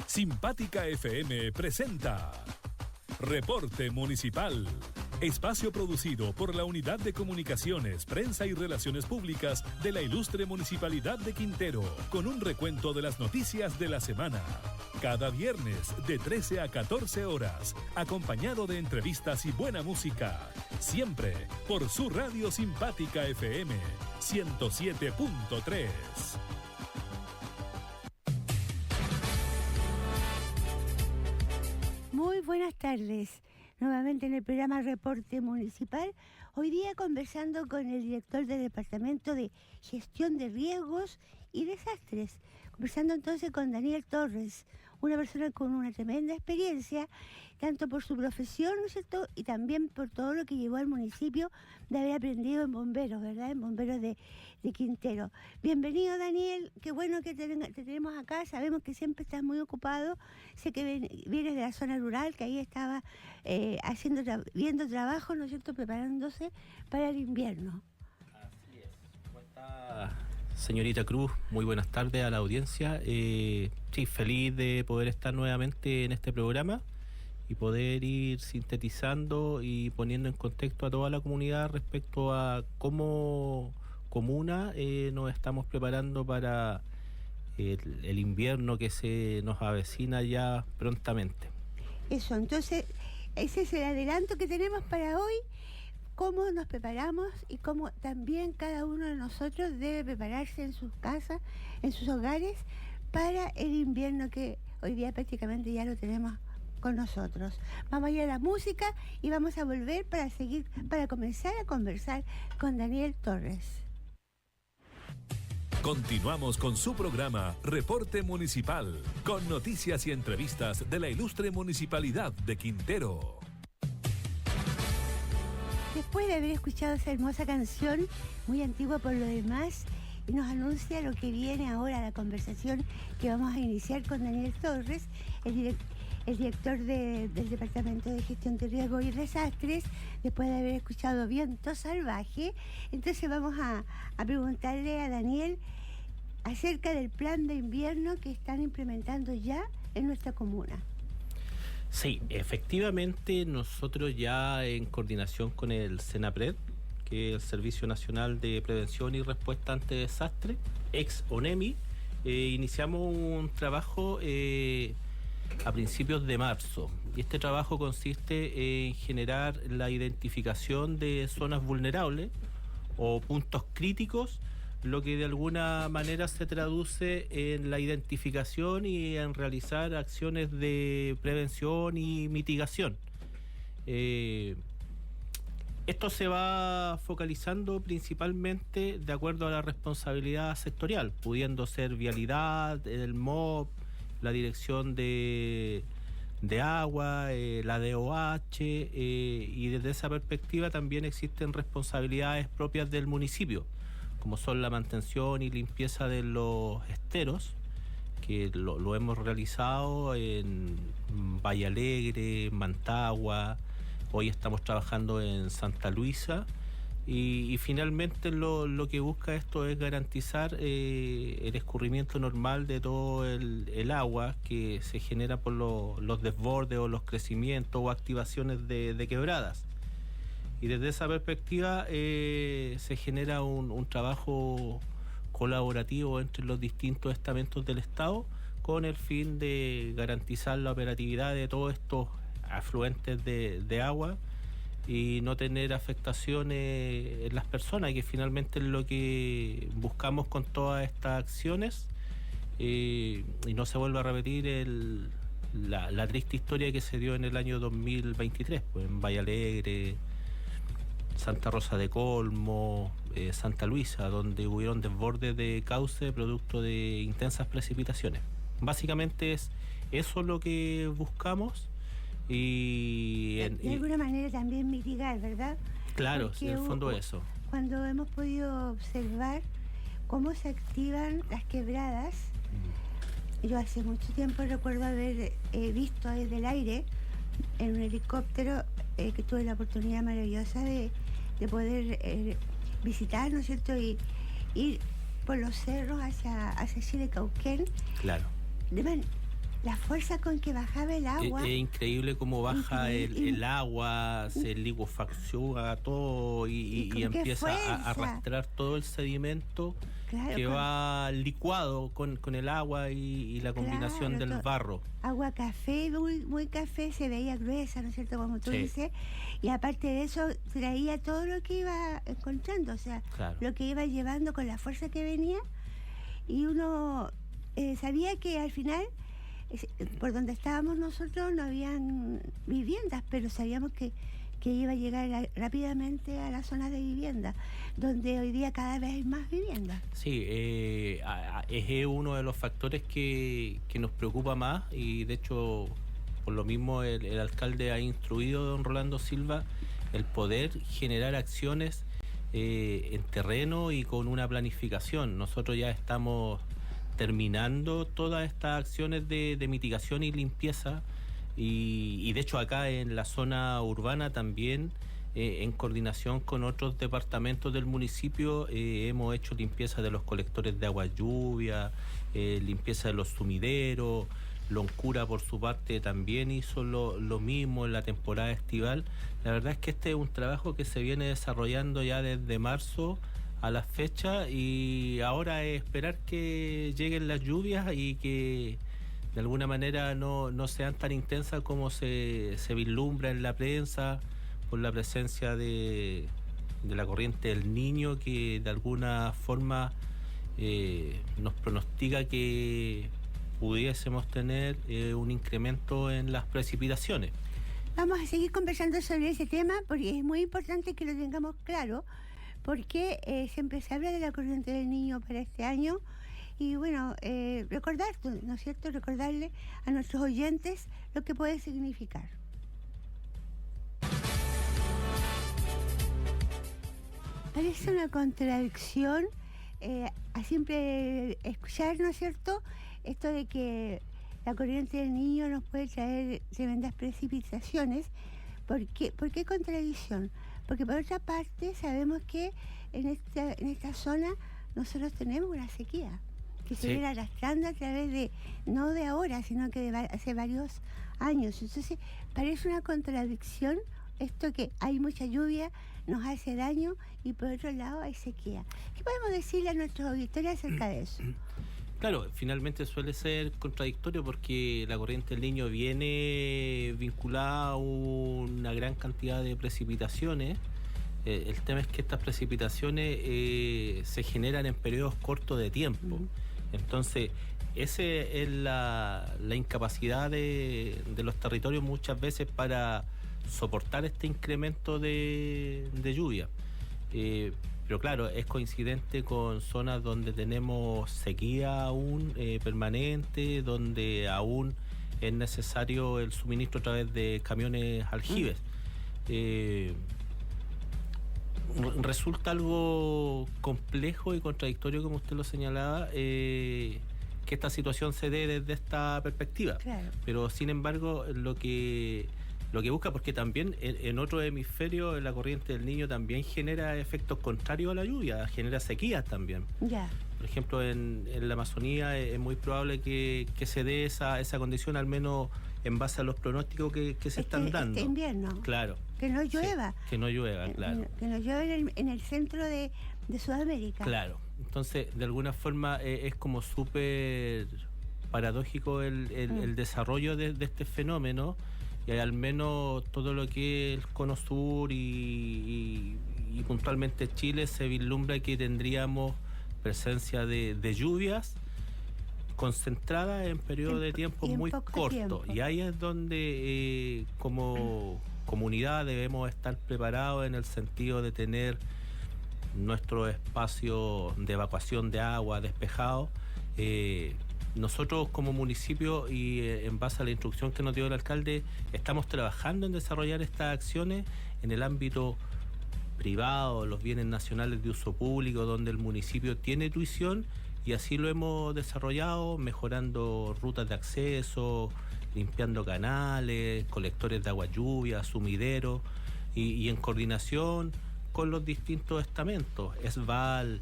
Simpática FM presenta Reporte Municipal, espacio producido por la Unidad de Comunicaciones, Prensa y Relaciones Públicas de la Ilustre Municipalidad de Quintero, con un recuento de las noticias de la semana. Cada viernes de 13 a 14 horas, acompañado de entrevistas y buena música, siempre por su radio Simpática FM 107.3. Muy buenas tardes, nuevamente en el programa Reporte Municipal, hoy día conversando con el director del Departamento de Gestión de Riesgos y Desastres, conversando entonces con Daniel Torres, una persona con una tremenda experiencia, tanto por su profesión, ¿no es cierto?, y también por todo lo que llevó al municipio de haber aprendido en bomberos, ¿verdad?, en bomberos de Quintero. Bienvenido, Daniel, qué bueno que te tenemos acá, sabemos que siempre estás muy ocupado, sé que vienes de la zona rural, que ahí estaba viendo trabajo, ¿no es cierto?, preparándose para el invierno. Así es. ¿Cómo está, señorita Cruz? Muy buenas tardes a la audiencia. Sí, feliz de poder estar nuevamente en este programa y poder ir sintetizando y poniendo en contexto a toda la comunidad respecto a cómo comuna nos estamos preparando para el invierno que se nos avecina ya prontamente. Eso, entonces, ese es el adelanto que tenemos para hoy. Cómo nos preparamos y cómo también cada uno de nosotros debe prepararse en sus casas, en sus hogares, para el invierno que hoy día prácticamente ya lo tenemos con nosotros. Vamos a ir a la música y vamos a volver para comenzar a conversar con Daniel Torres. Continuamos con su programa Reporte Municipal, con noticias y entrevistas de la Ilustre Municipalidad de Quintero. Después de haber escuchado esa hermosa canción, muy antigua por lo demás, y nos anuncia lo que viene ahora, la conversación que vamos a iniciar con Daniel Torres, el director del Departamento de Gestión de Riesgos y Desastres, después de haber escuchado Viento Salvaje. Entonces vamos a preguntarle a Daniel acerca del plan de invierno que están implementando ya en nuestra comuna. Sí, efectivamente nosotros ya en coordinación con el SENAPRED, que es el Servicio Nacional de Prevención y Respuesta ante Desastres, ex ONEMI, iniciamos un trabajo a principios de marzo. Y este trabajo consiste en generar la identificación de zonas vulnerables o puntos críticos, lo que de alguna manera se traduce en la identificación y en realizar acciones de prevención y mitigación. Esto se va focalizando principalmente de acuerdo a la responsabilidad sectorial, pudiendo ser vialidad, el MOB, la dirección de agua, la DOH, y desde esa perspectiva también existen responsabilidades propias del municipio, como son la mantención y limpieza de los esteros, que lo hemos realizado en Valle Alegre, Mantagua, hoy estamos trabajando en Santa Luisa, y finalmente lo que busca esto es garantizar el escurrimiento normal de todo el agua que se genera por los desbordes o los crecimientos o activaciones de quebradas. Y desde esa perspectiva se genera un trabajo colaborativo entre los distintos estamentos del Estado con el fin de garantizar la operatividad de todos estos afluentes de agua y no tener afectaciones en las personas, que finalmente es lo que buscamos con todas estas acciones, y no se vuelva a repetir la triste historia que se dio en el año 2023, pues en Valle Alegre, Santa Rosa de Colmo, Santa Luisa, donde hubieron desbordes de cauce producto de intensas precipitaciones. Básicamente es eso lo que buscamos y de alguna manera también mitigar, ¿verdad? Claro, porque en el fondo eso. Cuando hemos podido observar cómo se activan las quebradas, yo hace mucho tiempo recuerdo haber visto desde el aire en un helicóptero que tuve la oportunidad maravillosa de poder visitar, ¿no es cierto?, y ir por los cerros hacia Chile Cauquén. Claro. la fuerza con que bajaba el agua. Es increíble cómo baja Increíble. el agua, se licuefacciona todo y con qué empieza a fuerza. arrastrar todo el sedimento Claro, que con va licuado con el agua y la combinación Claro, del barro. agua café, muy, muy café, se veía gruesa, ¿no es cierto? Como tú Sí. dices. Y aparte de eso, traía todo lo que iba encontrando, o sea, Claro. lo que iba llevando con la fuerza que venía. Y uno sabía que al final, por donde estábamos nosotros, no habían viviendas, pero sabíamos que iba a llegar rápidamente a las zonas de vivienda, donde hoy día cada vez hay más viviendas. Sí, es uno de los factores que nos preocupa más y de hecho por lo mismo el alcalde ha instruido a don Rolando Silva el poder generar acciones en terreno y con una planificación. Nosotros ya estamos terminando todas estas acciones de mitigación y limpieza y de hecho acá en la zona urbana también en coordinación con otros departamentos del municipio hemos hecho limpieza de los colectores de agua lluvia, limpieza de los sumideros. Loncura por su parte también hizo lo mismo en la temporada estival. La verdad es que este es un trabajo que se viene desarrollando ya desde marzo a la fecha y ahora es esperar que lleguen las lluvias y que de alguna manera no sean tan intensas como se vislumbra en la prensa por la presencia de la corriente del Niño que de alguna forma nos pronostica que pudiésemos tener un incremento en las precipitaciones. Vamos a seguir conversando sobre ese tema porque es muy importante que lo tengamos claro, porque siempre se habla de la corriente del Niño para este año y bueno, recordar, ¿no es cierto? Recordarle a nuestros oyentes lo que puede significar. Parece una contradicción a simple escuchar, ¿no es cierto?, esto de que la corriente del Niño nos puede traer tremendas precipitaciones. ¿Por qué contradicción? Porque por otra parte sabemos que en esta zona nosotros tenemos una sequía que se viene arrastrando a través de, no de ahora, sino que hace varios años. Entonces parece una contradicción esto que hay mucha lluvia, nos hace daño y por otro lado hay sequía. ¿Qué podemos decirle a nuestros auditores acerca de eso? Claro, finalmente suele ser contradictorio porque la corriente del Niño viene vinculada a una gran cantidad de precipitaciones. El tema es que estas precipitaciones se generan en periodos cortos de tiempo. Entonces, esa es la incapacidad de los territorios muchas veces para soportar este incremento de lluvia. Pero claro, es coincidente con zonas donde tenemos sequía aún permanente, donde aún es necesario el suministro a través de camiones aljibes. Resulta algo complejo y contradictorio, como usted lo señalaba, que esta situación se dé desde esta perspectiva. Claro. Pero sin embargo, lo que busca, porque también en otro hemisferio la corriente del Niño también genera efectos contrarios a la lluvia, genera sequías también. Ya. Por ejemplo, en la Amazonía es muy probable que se dé esa condición, al menos en base a los pronósticos que se están dando. Este invierno. Claro. Que no llueva. Sí, que no llueva, claro. Que no llueva en el centro de Sudamérica. Claro. Entonces, de alguna forma es como súper paradójico el desarrollo de este fenómeno. Y al menos todo lo que es el Cono Sur y puntualmente Chile se vislumbra que tendríamos presencia de lluvias concentradas en periodos de tiempo muy cortos. Y ahí es donde como comunidad debemos estar preparados en el sentido de tener nuestro espacio de evacuación de agua despejado. Nosotros como municipio y en base a la instrucción que nos dio el alcalde, estamos trabajando en desarrollar estas acciones en el ámbito privado, los bienes nacionales de uso público, donde el municipio tiene tuición y así lo hemos desarrollado, mejorando rutas de acceso, limpiando canales, colectores de agua lluvia, sumideros y en coordinación con los distintos estamentos, ESVAL,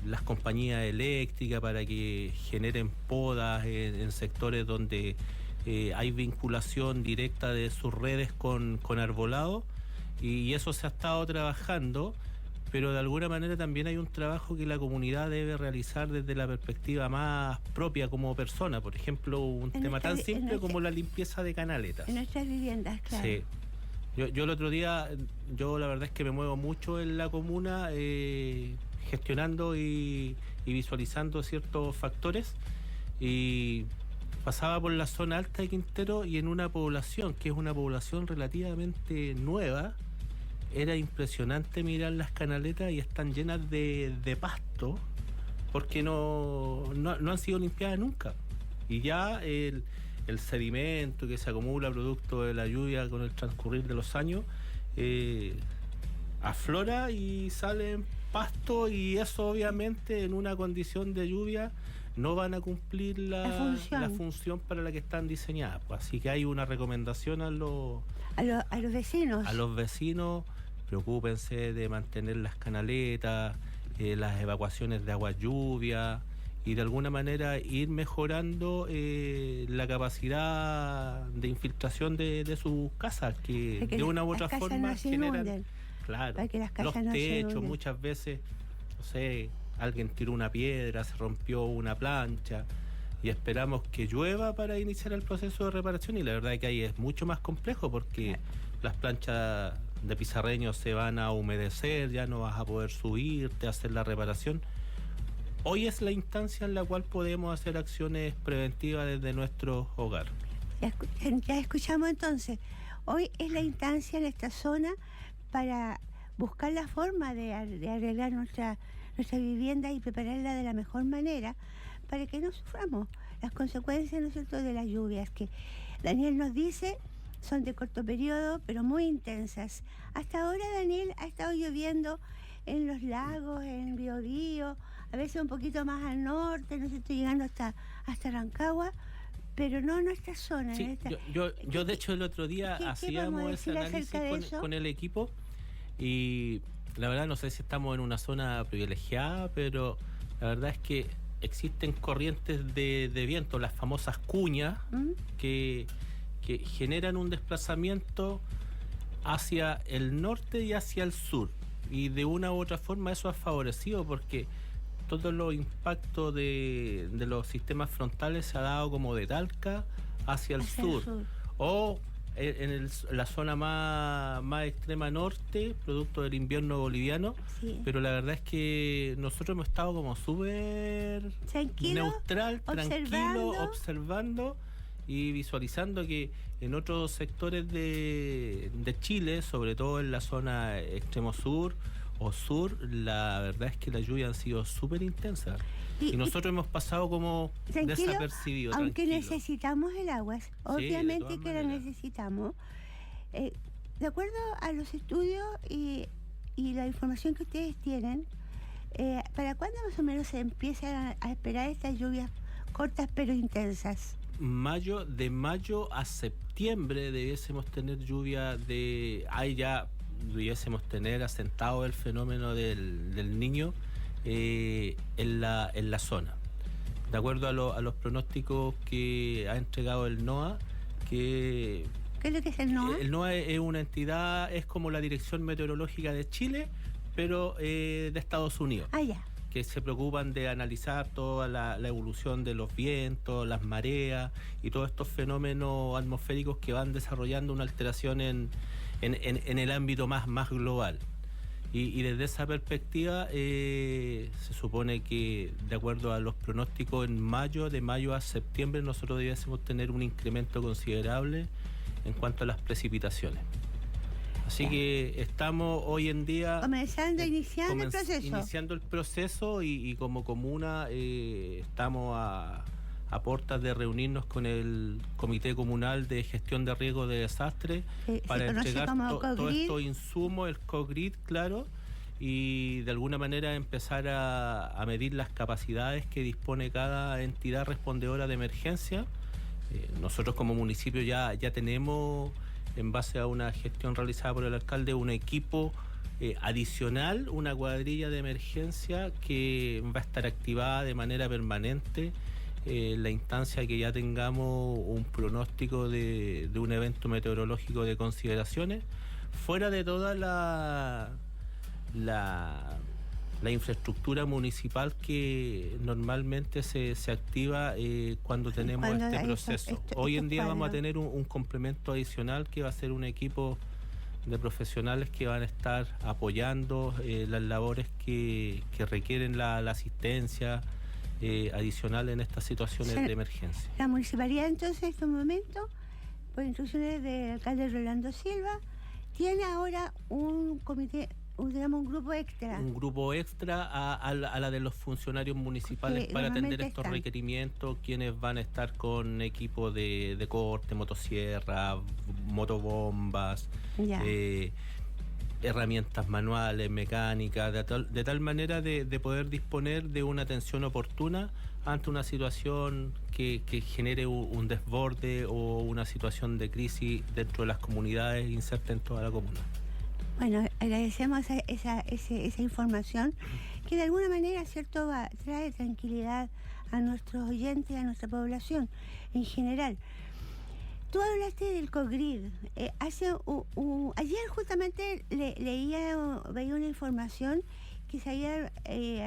las compañías eléctricas para que generen podas en sectores donde hay vinculación directa de sus redes con arbolado, y eso se ha estado trabajando, pero de alguna manera también hay un trabajo que la comunidad debe realizar desde la perspectiva más propia como persona. Por ejemplo, un tema tan simple como la limpieza de canaletas. En nuestras viviendas, claro. Sí. Yo el otro día, la verdad es que me muevo mucho en la comuna, gestionando y visualizando ciertos factores, y pasaba por la zona alta de Quintero, y en una población que es una población relativamente nueva, era impresionante mirar las canaletas y están llenas de pasto, porque no han sido limpiadas nunca. Y ya el sedimento que se acumula producto de la lluvia con el transcurrir de los años aflora y sale en pasto, y eso obviamente en una condición de lluvia no van a cumplir la función para la que están diseñadas. Pues así que hay una recomendación a los vecinos. A los vecinos, preocúpense de mantener las canaletas, las evacuaciones de agua lluvia, y de alguna manera ir mejorando la capacidad de infiltración de sus casas, que de una u otra forma generan, claro, los techos. Muchas veces, no sé, alguien tiró una piedra, se rompió una plancha, y esperamos que llueva para iniciar el proceso de reparación, y la verdad es que ahí es mucho más complejo, porque las planchas de pizarreño se van a humedecer, ya no vas a poder subirte a hacer la reparación. Hoy es la instancia en la cual podemos hacer acciones preventivas desde nuestro hogar. Ya escuchamos entonces. Hoy es la instancia en esta zona para buscar la forma de arreglar nuestra vivienda y prepararla de la mejor manera para que no suframos las consecuencias, ¿no es cierto?, de las lluvias que Daniel nos dice son de corto periodo, pero muy intensas. Hasta ahora, Daniel, ha estado lloviendo en los lagos, en Biobío, a veces un poquito más al norte, no sé, estoy llegando hasta Rancagua, pero no en nuestra zona. Sí, yo de hecho el otro día hacíamos ese análisis con el equipo, y la verdad no sé si estamos en una zona privilegiada, pero la verdad es que existen corrientes de viento, las famosas cuñas, que generan un desplazamiento hacia el norte y hacia el sur, y de una u otra forma eso ha favorecido, porque todos los impactos de los sistemas frontales se ha dado como de Talca hacia el sur, o en la zona más extrema norte, producto del invierno boliviano. Sí. Pero la verdad es que nosotros hemos estado como súper neutral, tranquilo, observando y visualizando que en otros sectores de Chile, sobre todo en la zona extremo sur o sur, la verdad es que las lluvias han sido súper intensas, y nosotros hemos pasado como desapercibidos. Aunque necesitamos el agua, obviamente que la necesitamos. De acuerdo a los estudios y la información que ustedes tienen, ¿para cuándo más o menos se empiezan a esperar estas lluvias cortas pero intensas? De mayo a septiembre debiésemos tener lluvia debiésemos tener asentado el fenómeno del Niño en la zona. De acuerdo a los pronósticos que ha entregado el NOAA, ¿Qué es lo que es el NOAA? El NOAA es una entidad, es como la Dirección Meteorológica de Chile, pero de Estados Unidos. Que se preocupan de analizar toda la evolución de los vientos, las mareas y todos estos fenómenos atmosféricos que van desarrollando una alteración en el ámbito más global. Y desde esa perspectiva se supone que, de acuerdo a los pronósticos, de mayo a septiembre nosotros debiésemos tener un incremento considerable en cuanto a las precipitaciones. Así que estamos hoy en día iniciando el proceso, y como comuna estamos a puertas de reunirnos con el Comité Comunal de Gestión de Riesgo de Desastre para entregar todos estos insumos, el COGRID, claro, y de alguna manera empezar a medir las capacidades que dispone cada entidad respondedora de emergencia. Nosotros como municipio ya tenemos, en base a una gestión realizada por el alcalde, un equipo adicional una cuadrilla de emergencia que va a estar activada de manera permanente la instancia que ya tengamos un pronóstico de un evento meteorológico de consideraciones, fuera de toda la infraestructura municipal que normalmente se activa cuando tenemos este proceso. Hoy en día vamos a tener un complemento adicional que va a ser un equipo de profesionales que van a estar apoyando las labores que requieren la asistencia adicional en estas situaciones de emergencia. La municipalidad entonces en este momento, por instrucciones del alcalde Rolando Silva, tiene ahora un comité, un grupo extra. Un grupo extra a la de los funcionarios municipales para atender estos requerimientos, quienes van a estar con equipo de corte, motosierra, motobombas, herramientas manuales, mecánicas, de tal manera de poder disponer de una atención oportuna ante una situación que genere un desborde o una situación de crisis dentro de las comunidades insertas en toda la comuna. Bueno, agradecemos esa información que de alguna manera, ¿cierto?, trae tranquilidad a nuestros oyentes, a nuestra población en general. Tú hablaste del COGRID. Ayer justamente veía una información que se había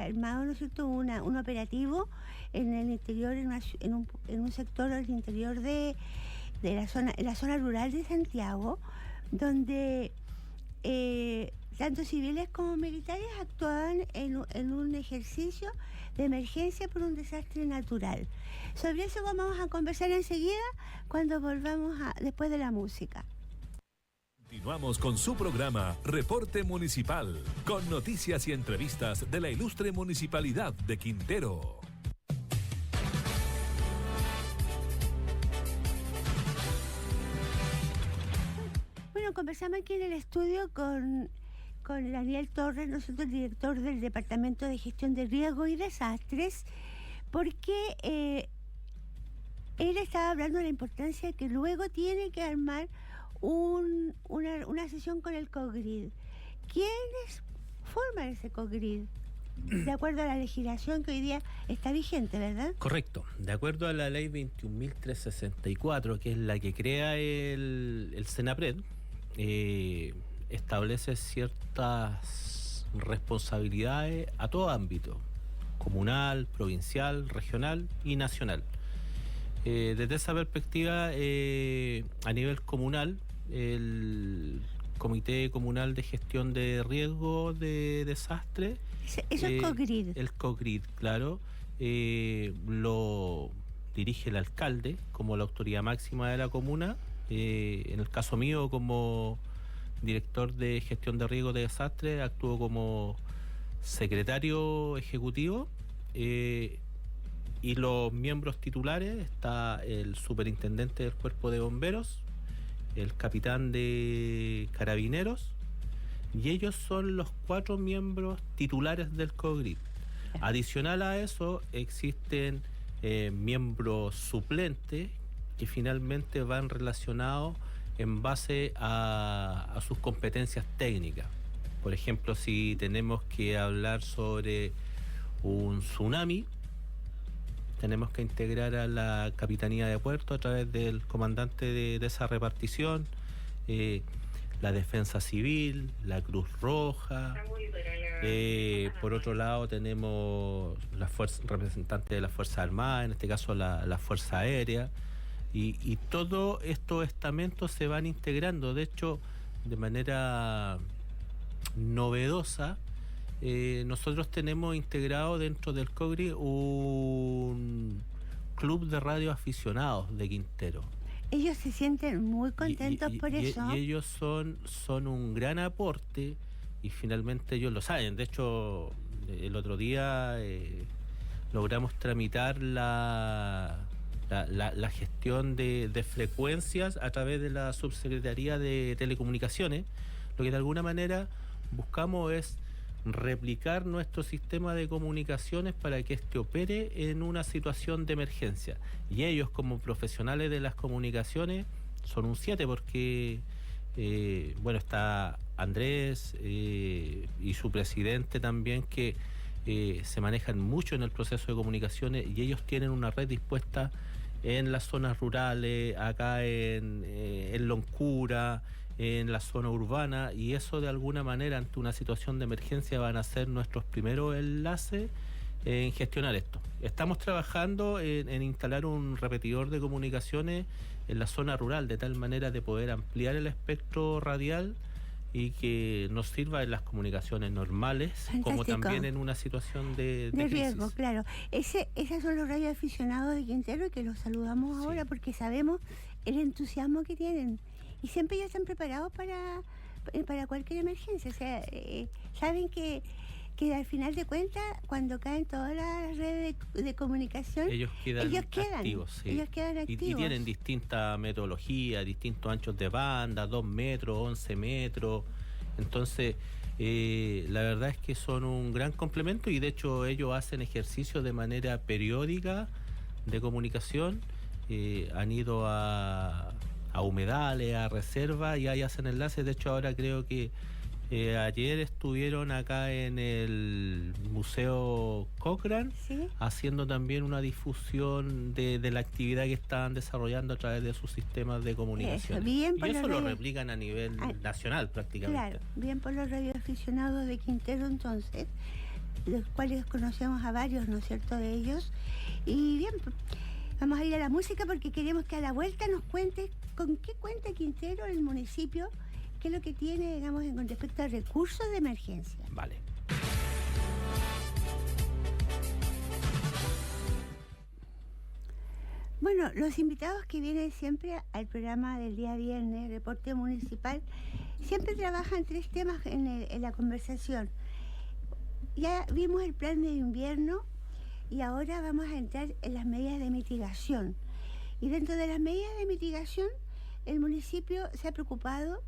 armado, ¿no es cierto?, un operativo en el interior, en un sector del interior de la zona rural de Santiago, donde tanto civiles como militares actuaban en un ejercicio de emergencia por un desastre natural. Sobre eso vamos a conversar enseguida cuando volvamos después de la música. Continuamos con su programa Reporte Municipal, con noticias y entrevistas de la ilustre Municipalidad de Quintero. Bueno, conversamos aquí en el estudio con Daniel Torres, nosotros el director del Departamento de Gestión de Riesgos y Desastres, porque él estaba hablando de la importancia que luego tiene que armar una sesión con el COGRID. ¿Quiénes forman ese COGRID? De acuerdo a la legislación que hoy día está vigente, ¿verdad? Correcto. De acuerdo a la ley 21.364, que es la que crea el Senapred, establece ciertas responsabilidades a todo ámbito, comunal, provincial, regional y nacional. Desde esa perspectiva, a nivel comunal, el Comité Comunal de Gestión de Riesgo de Desastre, eso es COGRID. El COGRID, claro, lo dirige el alcalde como la autoridad máxima de la comuna. En el caso mío, como director de Gestión de Riesgo de Desastre, actúo como secretario ejecutivo, y los miembros titulares está el superintendente del Cuerpo de Bomberos, el capitán de Carabineros, y ellos son los 4 miembros titulares del COGRID. Adicional a eso existen miembros suplentes que finalmente van relacionados en base a sus competencias técnicas. Por ejemplo, si tenemos que hablar sobre un tsunami, tenemos que integrar a la Capitanía de Puerto a través del comandante de esa repartición, la Defensa Civil, la Cruz Roja. Por otro lado tenemos representantes de la Fuerza Armada, en este caso la Fuerza Aérea, y todos estos estamentos se van integrando. De hecho, de manera novedosa, nosotros tenemos integrado dentro del COGRID un club de radioaficionados de Quintero. Ellos se sienten muy contentos por eso. Y ellos son un gran aporte, y finalmente ellos lo saben. De hecho, el otro día logramos tramitar la gestión de frecuencias a través de la Subsecretaría de Telecomunicaciones. Lo que de alguna manera buscamos es replicar nuestro sistema de comunicaciones para que éste opere en una situación de emergencia. Y ellos, como profesionales de las comunicaciones, son un 7, porque Bueno, está Andrés y su presidente también, que se manejan mucho en el proceso de comunicaciones, y ellos tienen una red dispuesta en las zonas rurales, acá en Loncura, en la zona urbana, y eso de alguna manera ante una situación de emergencia van a ser nuestros primeros enlaces en gestionar esto. Estamos trabajando en instalar un repetidor de comunicaciones en la zona rural, de tal manera de poder ampliar el espectro radial y que nos sirva en las comunicaciones normales. Fantástico. Como también en una situación de riesgo, crisis. Claro. Esos son los radioaficionados de Quintero, que los saludamos ahora porque sabemos el entusiasmo que tienen. Y siempre ya están preparados para cualquier emergencia. O sea, saben que al final de cuentas, cuando caen todas las redes de comunicación, ellos quedan activos. Sí. Ellos quedan activos. Y tienen distinta metodología, distintos anchos de banda, 2 metros, 11 metros. Entonces, la verdad es que son un gran complemento, y de hecho ellos hacen ejercicios de manera periódica de comunicación. Han ido a humedales, a reservas, y ahí hacen enlaces. De hecho, ahora creo que ayer estuvieron acá en el Museo Cochrane, ¿sí?, haciendo también una difusión de la actividad que están desarrollando a través de sus sistemas de comunicación. Y eso lo replican a nivel nacional prácticamente. Claro, bien por los radioaficionados de Quintero, entonces, los cuales conocemos a varios, ¿no es cierto?, de ellos. Y bien, vamos a ir a la música porque queremos que a la vuelta nos cuente con qué cuenta Quintero, el municipio, qué es lo que tiene, digamos, con respecto a recursos de emergencia. Vale. Bueno, los invitados que vienen siempre al programa del día viernes, Reporte Municipal, siempre trabajan 3 temas en la conversación. Ya vimos el plan de invierno y ahora vamos a entrar en las medidas de mitigación. Y dentro de las medidas de mitigación, el municipio se ha preocupado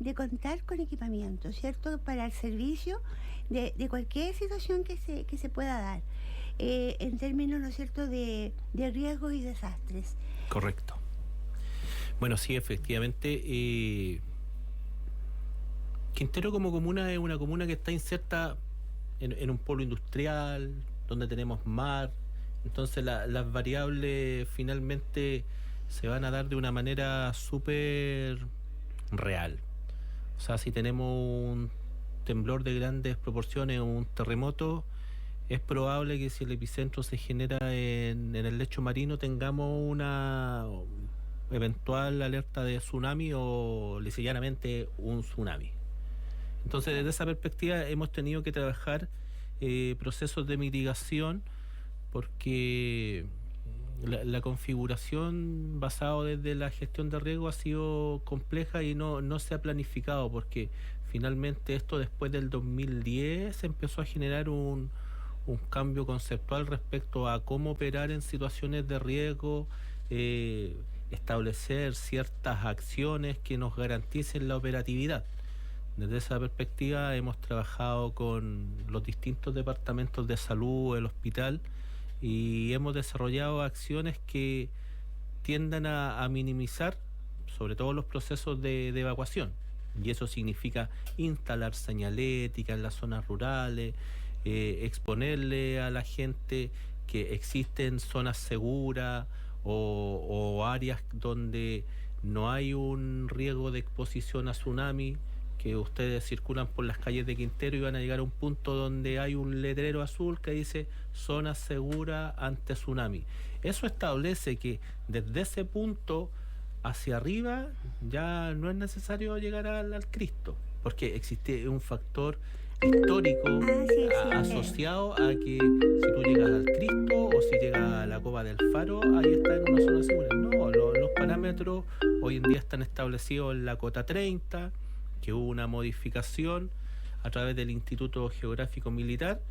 de contar con equipamiento, ¿cierto?, para el servicio de cualquier situación que se pueda dar, en términos, ¿no es cierto?, de riesgos y desastres. Correcto. Bueno, sí, efectivamente, Quintero como comuna es una comuna que está inserta en un polo industrial, donde tenemos mar. Entonces las variables finalmente se van a dar de una manera súper real. O sea, si tenemos un temblor de grandes proporciones o un terremoto, es probable que si el epicentro se genera en el lecho marino tengamos una eventual alerta de tsunami o llanamente un tsunami. Entonces, desde esa perspectiva hemos tenido que trabajar procesos de mitigación, porque la configuración basada desde la gestión de riesgo ha sido compleja y no se ha planificado, porque finalmente esto después del 2010 se empezó a generar un cambio conceptual respecto a cómo operar en situaciones de riesgo, establecer ciertas acciones que nos garanticen la operatividad. Desde esa perspectiva hemos trabajado con los distintos departamentos de salud, el hospital, y hemos desarrollado acciones que tiendan a minimizar sobre todo los procesos de evacuación, y eso significa instalar señalética en las zonas rurales, exponerle a la gente que existen zonas seguras o áreas donde no hay un riesgo de exposición a tsunami, que ustedes circulan por las calles de Quintero y van a llegar a un punto donde hay un letrero azul que dice zona segura ante tsunami. Eso establece que desde ese punto hacia arriba ya no es necesario llegar al Cristo, porque existe un factor histórico asociado a que si tú llegas al Cristo o si llegas a la Cova del Faro, ahí está en una zona segura. No, los parámetros hoy en día están establecidos en la cota 30, que hubo una modificación a través del Instituto Geográfico Militar,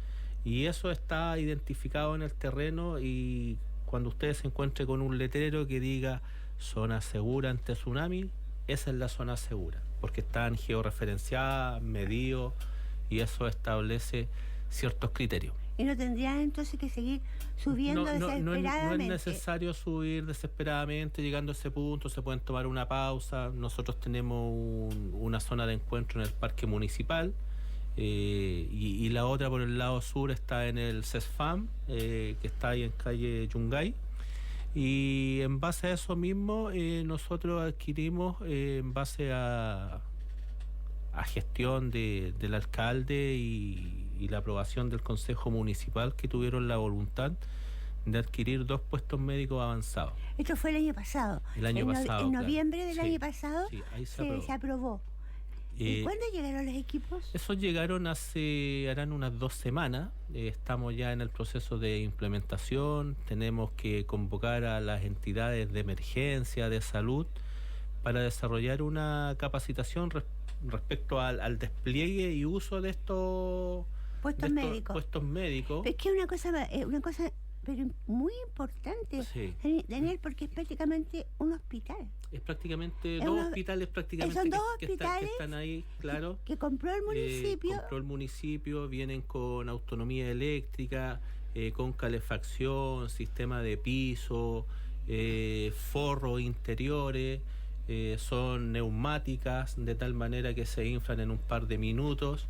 y eso está identificado en el terreno, y cuando ustedes se encuentren con un letrero que diga zona segura ante tsunami, esa es la zona segura, porque están georreferenciadas, medidos, y eso establece ciertos criterios. y no tendrían entonces que seguir subiendo desesperadamente. No es necesario subir desesperadamente. Llegando a ese punto se pueden tomar una pausa. Nosotros tenemos una zona de encuentro en el parque municipal, y la otra por el lado sur está en el CESFAM, que está ahí en calle Yungay. Y en base a eso mismo, nosotros adquirimos, en base a gestión del alcalde y la aprobación del Consejo Municipal, que tuvieron la voluntad de adquirir 2 puestos médicos avanzados. Esto fue el año pasado. En noviembre del año pasado ahí se aprobó. ¿Y cuándo llegaron los equipos? Esos llegaron harán unas 2 semanas. Estamos ya en el proceso de implementación. Tenemos que convocar a las entidades de emergencia, de salud, para desarrollar una capacitación respecto al despliegue y uso de estos puestos médicos. Es que una cosa pero muy importante, sí, Daniel, porque es prácticamente un hospital. Es prácticamente dos hospitales son dos hospitales que están ahí, claro. Que compró el municipio. Compró el municipio, vienen con autonomía eléctrica, con calefacción, sistema de piso, forros interiores, son neumáticas de tal manera que se inflan en un par de minutos.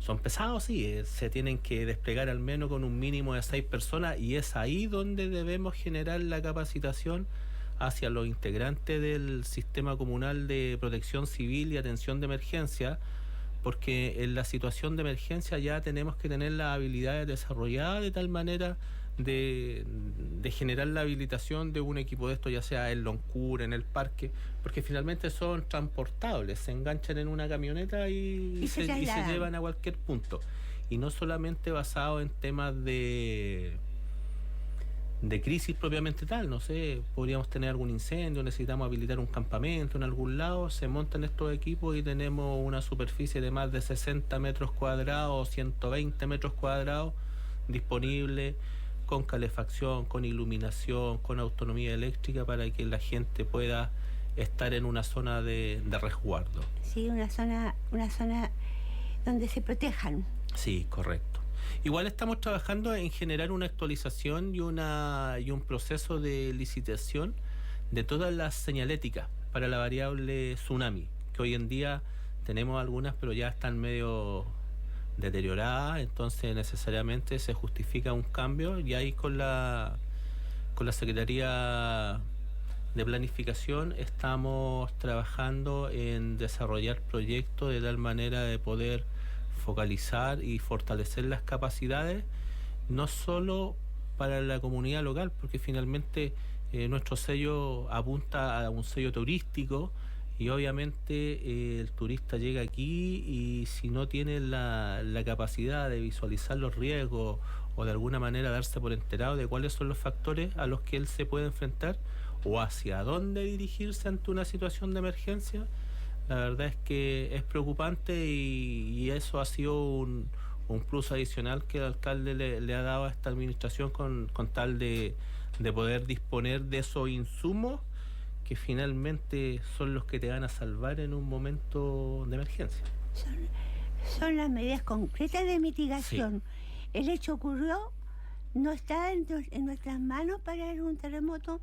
Son pesados, sí, se tienen que desplegar al menos con un mínimo de 6 personas, y es ahí donde debemos generar la capacitación hacia los integrantes del sistema comunal de protección civil y atención de emergencia, porque en la situación de emergencia ya tenemos que tener las habilidades desarrolladas de tal manera de generar la habilitación de un equipo de esto, ya sea en Loncur, en el parque, porque finalmente son transportables, se enganchan en una camioneta y se llevan a cualquier punto. Y no solamente basado en temas de crisis propiamente tal, no sé, podríamos tener algún incendio, necesitamos habilitar un campamento en algún lado, se montan estos equipos y tenemos una superficie de más de 60 metros cuadrados, 120 metros cuadrados disponible, con calefacción, con iluminación, con autonomía eléctrica, para que la gente pueda estar en una zona de resguardo. Sí, una zona donde se protejan. Sí, correcto. Igual estamos trabajando en generar una actualización y un proceso de licitación de todas las señaléticas para la variable tsunami, que hoy en día tenemos algunas, pero ya están medio deterioradas, entonces necesariamente se justifica un cambio, y ahí con la Secretaría de Planificación estamos trabajando en desarrollar proyectos de tal manera de poder focalizar y fortalecer las capacidades, no solo para la comunidad local, porque finalmente nuestro sello apunta a un sello turístico, y obviamente el turista llega aquí y si no tiene la capacidad de visualizar los riesgos o de alguna manera darse por enterado de cuáles son los factores a los que él se puede enfrentar o hacia dónde dirigirse ante una situación de emergencia, la verdad es que es preocupante, y eso ha sido un plus adicional que el alcalde le ha dado a esta administración con tal de poder disponer de esos insumos que finalmente son los que te van a salvar en un momento de emergencia. Son las medidas concretas de mitigación. Sí. El hecho ocurrió, no está en nuestras manos parar un terremoto,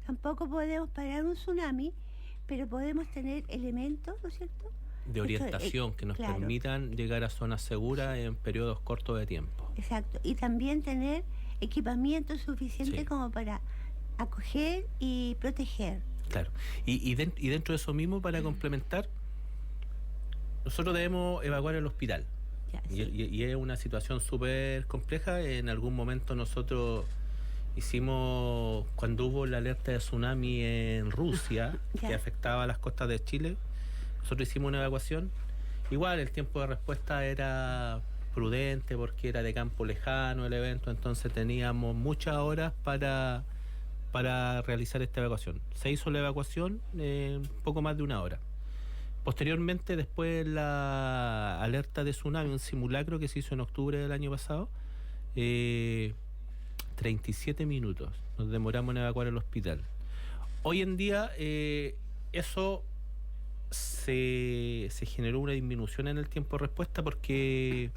tampoco podemos parar un tsunami, pero podemos tener elementos, ¿no es cierto?, de orientación que nos permitan llegar a zonas seguras en periodos cortos de tiempo. Exacto, y también tener equipamiento suficiente como para acoger y proteger. Claro, y dentro de eso mismo, para complementar, nosotros debemos evacuar el hospital. Y es una situación súper compleja. En algún momento nosotros hicimos, cuando hubo la alerta de tsunami en Rusia, que afectaba a las costas de Chile, nosotros hicimos una evacuación. Igual el tiempo de respuesta era prudente porque era de campo lejano el evento, entonces teníamos muchas horas para realizar esta evacuación. Se hizo la evacuación en poco más de 1 hora. Posteriormente, después de la alerta de tsunami, un simulacro que se hizo en octubre del año pasado, 37 minutos nos demoramos en evacuar el hospital. Hoy en día eso se generó una disminución en el tiempo de respuesta, porque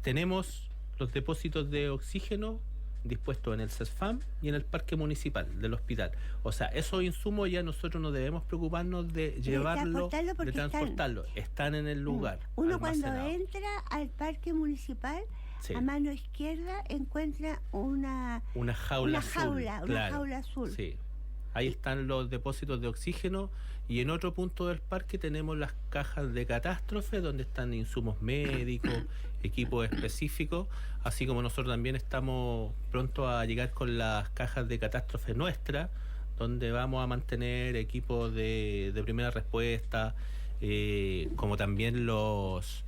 tenemos los depósitos de oxígeno dispuestos en el CESFAM y en el parque municipal del hospital. O sea, esos insumos ya nosotros no debemos preocuparnos de llevarlo, de transportarlo. Están en el lugar. Uno cuando entra al parque municipal, sí, a mano izquierda encuentra una jaula azul. Sí. Ahí están los depósitos de oxígeno, y en otro punto del parque tenemos las cajas de catástrofe donde están insumos médicos, equipos específicos, así como nosotros también estamos pronto a llegar con las cajas de catástrofe nuestras, donde vamos a mantener equipos de primera respuesta, como también los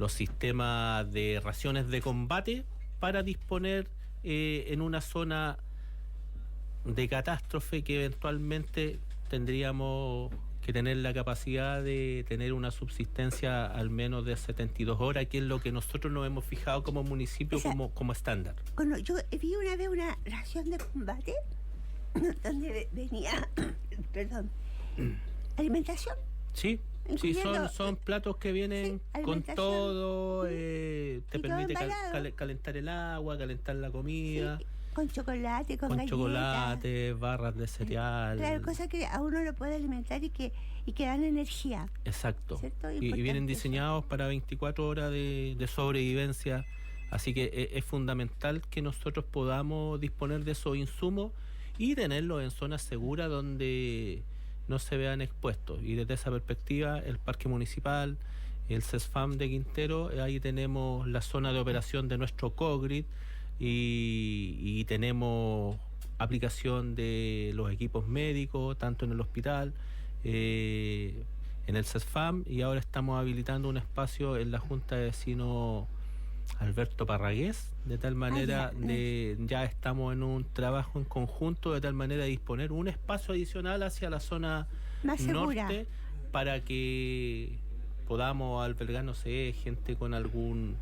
sistemas de raciones de combate para disponer en una zona de catástrofe que eventualmente tendríamos que tener la capacidad de tener una subsistencia al menos de 72 horas, que es lo que nosotros nos hemos fijado como municipio, como estándar. Yo vi una vez una ración de combate donde venía alimentación. Sí, son platos que vienen con todo, te permite calentar el agua, calentar la comida. Sí. Con chocolate, con galletas. Chocolate, barras de cereal. Claro, cosas que a uno lo puede alimentar y que dan energía. Exacto. Y vienen diseñados para 24 horas de sobrevivencia. Así que es fundamental que nosotros podamos disponer de esos insumos y tenerlos en zonas seguras donde no se vean expuestos. Y desde esa perspectiva, el Parque Municipal, el CESFAM de Quintero, ahí tenemos la zona de operación de nuestro COGRID, y tenemos aplicación de los equipos médicos, tanto en el hospital, en el CESFAM, y ahora estamos habilitando un espacio en la Junta de Vecinos Alberto Parragués, de tal manera ya estamos en un trabajo en conjunto, de tal manera de disponer un espacio adicional hacia la zona más norte segura, para que podamos albergar, no sé, gente con algún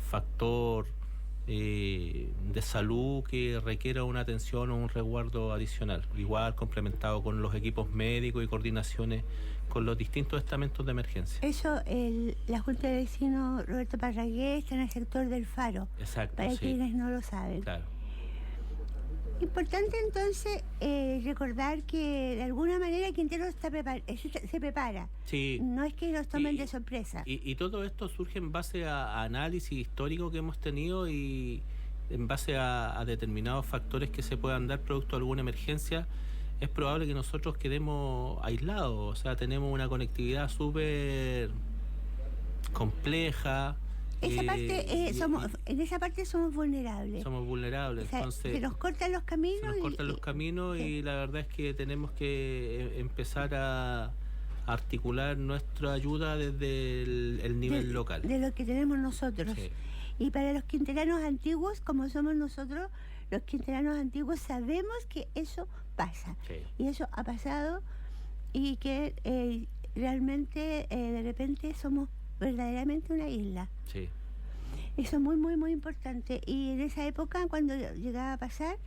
factor de salud que requiera una atención o un resguardo adicional, igual complementado con los equipos médicos y coordinaciones con los distintos estamentos de emergencia. Eso, la Junta de Vecinos Roberto Parragués está en el sector del Faro. Exacto, para quienes no lo saben. Claro. Importante entonces recordar que de alguna manera Quintero se prepara. Sí. No es que nos tomen de sorpresa. Y todo esto surge en base a análisis histórico que hemos tenido y en base a determinados factores que se puedan dar producto de alguna emergencia. Es probable que nosotros quedemos aislados, o sea, tenemos una conectividad súper compleja. En esa parte somos vulnerables. Somos vulnerables, o sea, entonces se nos cortan los caminos. Y la verdad es que tenemos que empezar a articular nuestra ayuda desde el nivel local. De lo que tenemos nosotros. Sí. Y para los quinteranos antiguos, como somos nosotros, los quinteranos antiguos sabemos que eso pasa. Sí. Y eso ha pasado, y que realmente de repente somos verdaderamente una isla. Sí. Eso es muy, muy, muy importante. Y en esa época, cuando llegaba a pasar,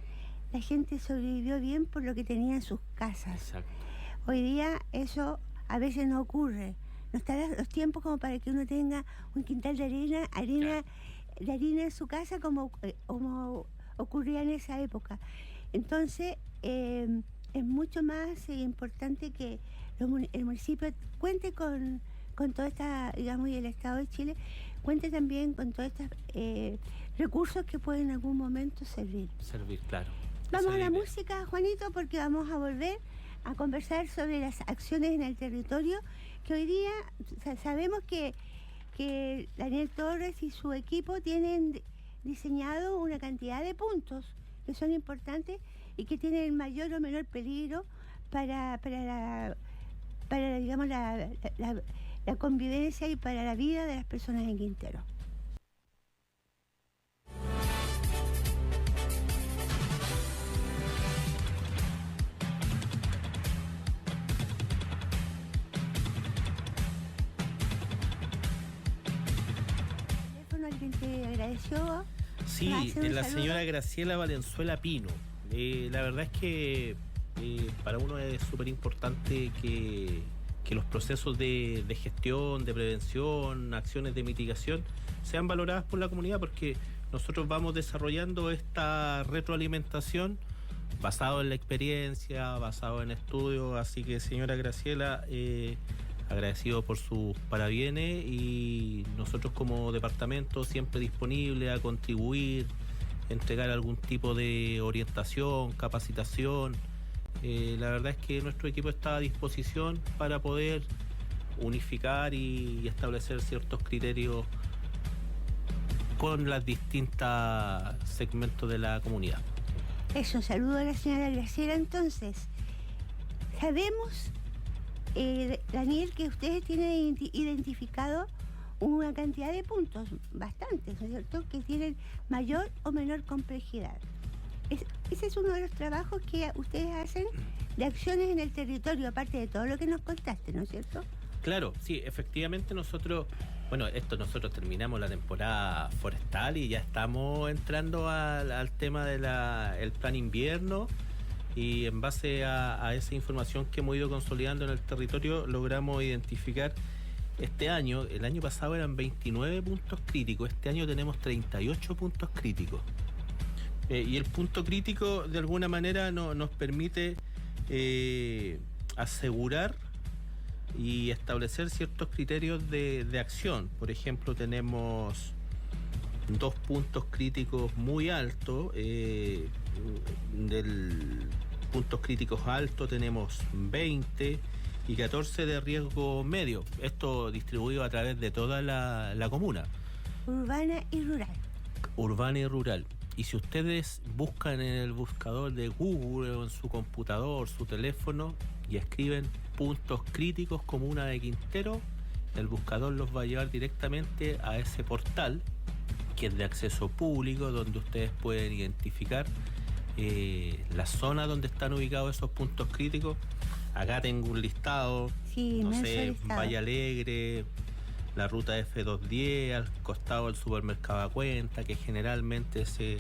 la gente sobrevivió bien por lo que tenía en sus casas. Exacto. Hoy día eso a veces no ocurre. No están los tiempos como para que uno tenga un quintal de harina en su casa como ocurría en esa época. Entonces, es mucho más importante que el municipio cuente con toda esta, digamos, y el Estado de Chile cuente también con todos estos recursos que pueden en algún momento servir. Claro. Vamos a la música, Juanito, porque vamos a volver a conversar sobre las acciones en el territorio, que hoy día sabemos que Daniel Torres y su equipo tienen diseñado una cantidad de puntos que son importantes y que tienen mayor o menor peligro para digamos, la convivencia y para la vida de las personas en Quintero. ¿Alguien te agradeció? Sí, la señora Graciela Valenzuela Pino. La verdad es que para uno es súper importante que los procesos de gestión, de prevención, acciones de mitigación sean valoradas por la comunidad, porque nosotros vamos desarrollando esta retroalimentación basado en la experiencia, basado en estudios. Así que, señora Graciela, agradecido por sus parabienes, y nosotros como departamento siempre disponible a contribuir, entregar algún tipo de orientación, capacitación. La verdad es que nuestro equipo está a disposición para poder unificar y establecer ciertos criterios con las distintas segmentos de la comunidad. Eso, saludo a la señora Graciela. Entonces, sabemos, Daniel, que ustedes tienen identificado una cantidad de puntos, bastantes, ¿no es cierto?, que tienen mayor o menor complejidad. Ese es uno de los trabajos que ustedes hacen de acciones en el territorio, aparte de todo lo que nos contaste, ¿no es cierto? Claro, sí, efectivamente nosotros terminamos la temporada forestal y ya estamos entrando al tema del plan invierno, y en base a esa información que hemos ido consolidando en el territorio logramos identificar este año. El año pasado eran 29 puntos críticos, este año tenemos 38 puntos críticos. Y el punto crítico de alguna manera nos permite asegurar y establecer ciertos criterios de acción. Por ejemplo, tenemos 2 puntos críticos muy altos. Del puntos críticos altos tenemos 20 y 14 de riesgo medio. Esto distribuido a través de toda la comuna. Urbana y rural. Urbana y rural. Y si ustedes buscan en el buscador de Google o en su computador, su teléfono, y escriben puntos críticos comuna de Quintero, el buscador los va a llevar directamente a ese portal, que es de acceso público, donde ustedes pueden identificar la zona donde están ubicados esos puntos críticos. Acá tengo un listado, sí, no sé, listado. Valle Alegre, la ruta F210, al costado del supermercado a Cuenta, que generalmente se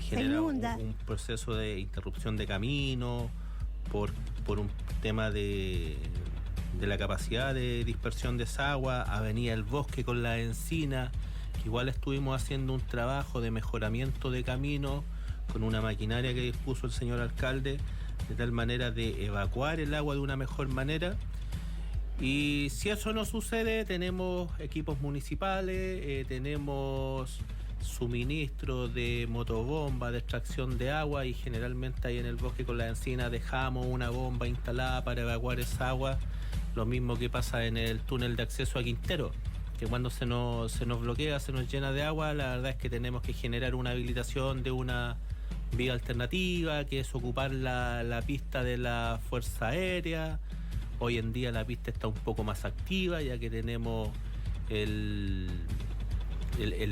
genera un proceso de interrupción de camino por un tema de la capacidad de dispersión de esa agua. Avenida El Bosque con la Encina, que igual estuvimos haciendo un trabajo de mejoramiento de camino con una maquinaria que dispuso el señor alcalde, de tal manera de evacuar el agua de una mejor manera. Y si eso no sucede, tenemos equipos municipales, tenemos suministro de motobomba de extracción de agua, y generalmente ahí en El Bosque con la Encina dejamos una bomba instalada para evacuar esa agua. Lo mismo que pasa en el túnel de acceso a Quintero, que cuando se nos bloquea, se nos llena de agua, la verdad es que tenemos que generar una habilitación de una vía alternativa, que es ocupar la pista de la Fuerza Aérea. Hoy en día la pista está un poco más activa, ya que tenemos el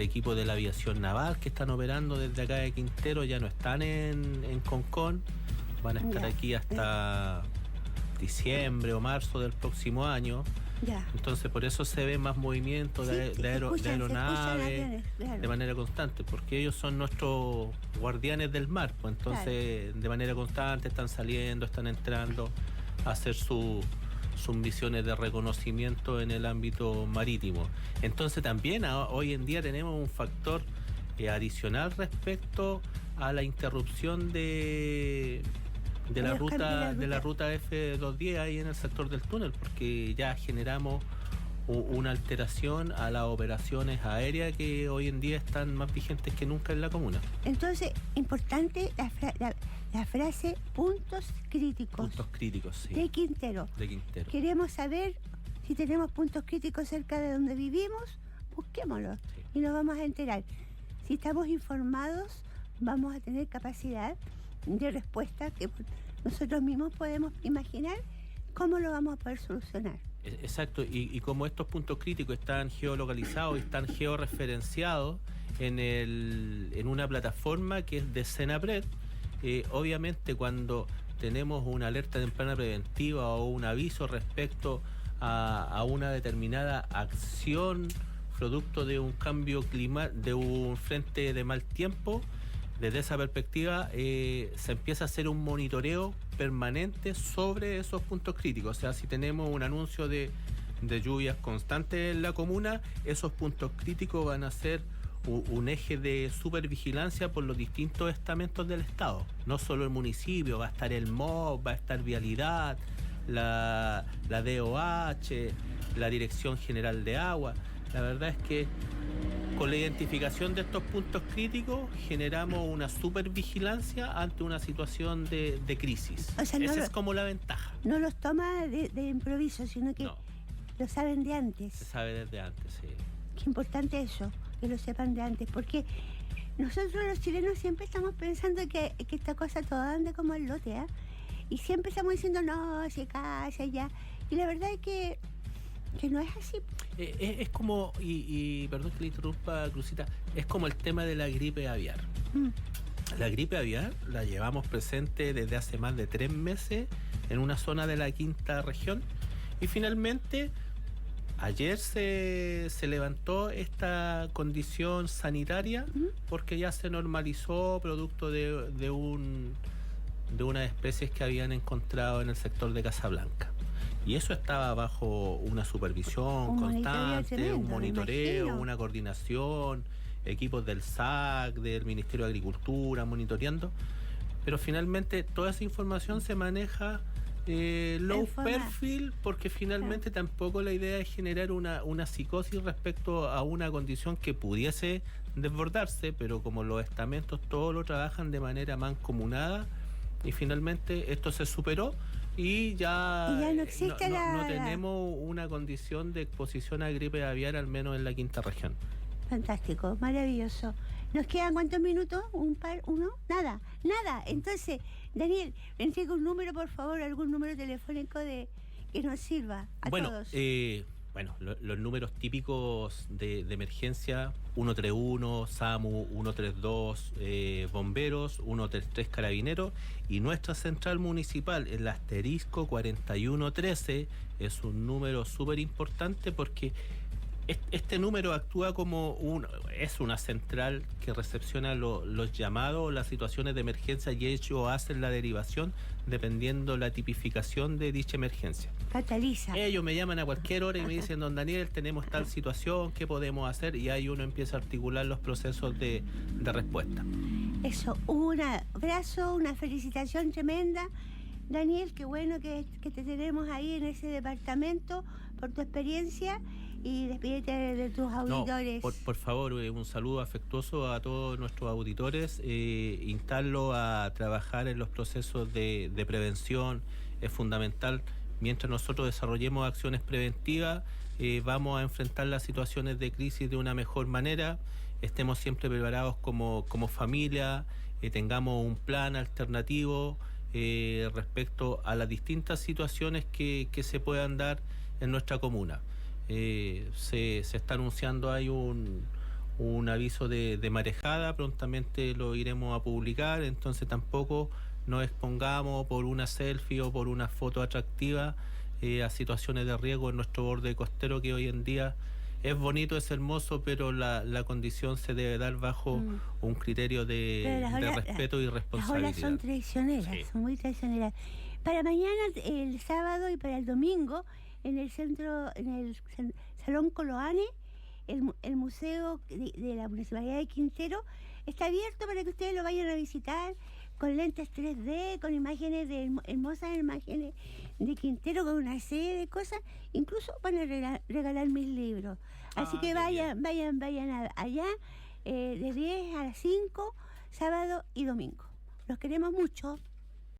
equipo de la aviación naval que están operando desde acá de Quintero. Ya no están en Concón, van a estar aquí hasta diciembre o marzo del próximo año. Ya. Entonces por eso se ve más movimiento de aeronaves de manera constante, porque ellos son nuestros guardianes del mar, pues entonces de manera constante están saliendo, están entrando a hacer sus misiones de reconocimiento en el ámbito marítimo. Entonces también hoy en día tenemos un factor adicional respecto a la interrupción de la ruta F210 ahí en el sector del túnel, porque ya generamos una alteración a las operaciones aéreas que hoy en día están más vigentes que nunca en la comuna. Entonces, importante la frase puntos críticos. Puntos críticos, sí. De Quintero. Queremos saber si tenemos puntos críticos cerca de donde vivimos, busquémoslos, sí, y nos vamos a enterar. Si estamos informados, vamos a tener capacidad de respuesta que nosotros mismos podemos imaginar cómo lo vamos a poder solucionar. Exacto, y como estos puntos críticos están geolocalizados y están georreferenciados en una plataforma que es de Senapred, obviamente cuando tenemos una alerta temprana preventiva o un aviso respecto a una determinada acción producto de un cambio climático, de un frente de mal tiempo, desde esa perspectiva se empieza a hacer un monitoreo permanente sobre esos puntos críticos. O sea, si tenemos un anuncio de lluvias constantes en la comuna, esos puntos críticos van a ser un eje de supervigilancia por los distintos estamentos del Estado. No solo el municipio, va a estar el MOB, va a estar Vialidad, la DOH, la Dirección General de Agua. La verdad es que con la identificación de estos puntos críticos generamos una supervigilancia ante una situación de crisis. O sea, esa es como la ventaja. No los toma de improviso, sino que lo saben de antes. Se sabe desde antes, sí. Qué importante eso, que lo sepan de antes, porque nosotros los chilenos siempre estamos pensando que esta cosa toda anda como al lote, ¿eh? Y siempre estamos diciendo, no, se casa, ya. Y la verdad es que no es así. Es como, y perdón que le interrumpa, Cruzita, es como el tema de la gripe aviar. La gripe aviar la llevamos presente desde hace más de 3 meses en una zona de la quinta región, y finalmente ayer se levantó esta condición sanitaria porque ya se normalizó producto de unas especies que habían encontrado en el sector de Casablanca. Y eso estaba bajo una supervisión constante, un monitoreo, una coordinación, equipos del SAC, del Ministerio de Agricultura, monitoreando. Pero finalmente toda esa información se maneja low perfil, porque finalmente tampoco la idea es generar una psicosis respecto a una condición que pudiese desbordarse, pero como los estamentos todos lo trabajan de manera mancomunada, y finalmente esto se superó. Y ya no existe no tenemos una condición de exposición a gripe aviar, al menos en la quinta región. Fantástico, maravilloso. ¿Nos quedan cuántos minutos? ¿Un par? ¿Uno? Nada. Entonces, Daniel, me entrega un número, por favor, algún número telefónico que nos sirva a todos. Los números típicos de emergencia: 131, SAMU, 132, bomberos, 133 carabineros, y nuestra central municipal, el asterisco 4113, es un número súper importante porque este número actúa como es una central que recepciona los llamados, las situaciones de emergencia, y ellos hacen la derivación dependiendo la tipificación de dicha emergencia. Cataliza. Ellos me llaman a cualquier hora y me dicen, don Daniel, tenemos tal situación, ¿qué podemos hacer? Y ahí uno empieza a articular los procesos de respuesta. Eso, un abrazo, una felicitación tremenda. Daniel, qué bueno que te tenemos ahí en ese departamento por tu experiencia, y despídete de tus auditores. No, por favor, un saludo afectuoso a todos nuestros auditores. Instarlo a trabajar en los procesos de prevención. Es fundamental. Mientras nosotros desarrollemos acciones preventivas, vamos a enfrentar las situaciones de crisis de una mejor manera. Estemos siempre preparados como familia, tengamos un plan alternativo respecto a las distintas situaciones que se puedan dar en nuestra comuna. Se está anunciando ahí un aviso de marejada, prontamente lo iremos a publicar, entonces tampoco nos expongamos por una selfie o por una foto atractiva a situaciones de riesgo en nuestro borde costero, que hoy en día es bonito, es hermoso, pero la condición se debe dar bajo un criterio de respeto y responsabilidad. Las olas son traicioneras, sí. Son muy traicioneras. Para mañana, el sábado, y para el domingo, en el Salón Coloane, el museo de la Municipalidad de Quintero está abierto para que ustedes lo vayan a visitar, con lentes 3D, con imágenes hermosas imágenes de Quintero, con una serie de cosas. Incluso van a regalar mis libros. Así que vayan allá de 10 a las 5, sábado y domingo. Los queremos mucho.